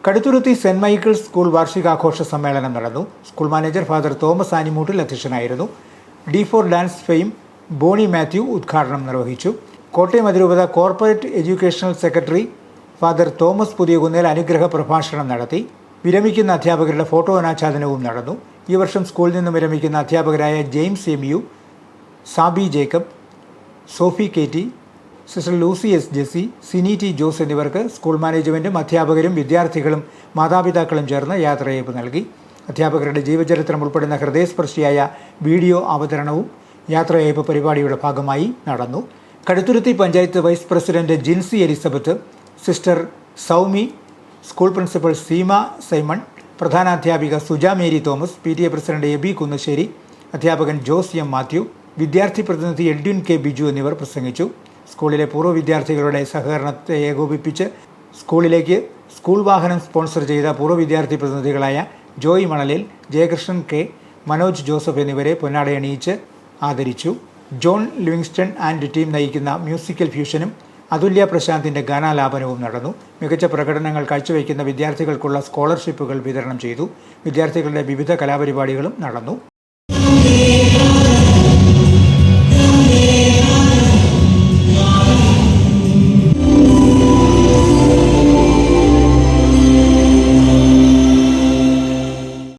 Kaduthuruthy saint Michael's school വാർഷികാഘോഷ സമ്മേളനം നടന്നു. School manager father Thomas Animoottil അധ്യക്ഷനായിരുന്നു. D4 dance fame Boney Mathew ഉദ്ഘാടനം നിർവഹിച്ചു. കോട്ടയം അതിരൂപത corporate educational secretary father Thomas പുതിയകുന്നേൽ അനുഗ്രഹ പ്രഭാഷണം നടത്തി. വിരമിക്കുന്ന അധ്യാപകരുടെ ഫോട്ടോ അനാച്ഛാദനവും നടന്നു. ഈ വർഷം സ്കൂളിൽ നിന്നും വിരമിക്കുന്ന അധ്യാപകരായ ജെയിംസ് എമിയു, Saby Jacob, Sophy KT, sister Lucy S. Jessy, Sini T. Jose എന്നിവർക്ക് സ്കൂൾ മാനേജ്മെൻറ്റും അധ്യാപകരും വിദ്യാർത്ഥികളും മാതാപിതാക്കളും ചേർന്ന് യാത്രയയപ്പ് നൽകി. അധ്യാപകരുടെ ജീവചരിത്രം ഉൾപ്പെടുന്ന ഹൃദയസ്പർശിയായ വീഡിയോ അവതരണവും യാത്രയയപ്പ് പരിപാടിയുടെ ഭാഗമായി നടന്നു. Kaduthuruthy panchayat vice president Jincy Elizabeth, sister Soumy, school principal Seema Simon, പ്രധാനാധ്യാപിക സുജ മേരി തോമസ്, PTA പ്രസിഡന്റ് എബി കുന്നശ്ശേരി, അധ്യാപകൻ ജോസ് M. മാത്യു, വിദ്യാർത്ഥി പ്രതിനിധി എഡ്വിൻ K. ബിജു എന്നിവർ പ്രസംഗിച്ചു. സ്കൂളിലെ പൂർവ്വ വിദ്യാർത്ഥികളുടെ സഹകരണത്തെ ഏകോപിപ്പിച്ച് സ്കൂളിലേക്ക് സ്കൂൾ വാഹനം സ്പോൺസർ ചെയ്ത പൂർവ്വ വിദ്യാർത്ഥി പ്രതിനിധികളായ ജോയ് മണലിൽ, ജയകൃഷ്ണൻ K., മനോജ് ജോസഫ് എന്നിവരെ പൊന്നാടയണിയിച്ച് ആദരിച്ചു. ജോൺ ലിവിങ്സ്റ്റൺ ആൻഡ് ടീം നയിക്കുന്ന മ്യൂസിക്കൽ ഫ്യൂഷനും അതുല്യ പ്രശാന്തിൻ്റെ ഗാനാലാപനവും നടന്നു. മികച്ച പ്രകടനങ്ങൾ കാഴ്ചവെക്കുന്ന വിദ്യാർത്ഥികൾക്കുള്ള സ്കോളർഷിപ്പുകൾ വിതരണം ചെയ്തു. വിദ്യാർത്ഥികളുടെ വിവിധ കലാപരിപാടികളും നടന്നു.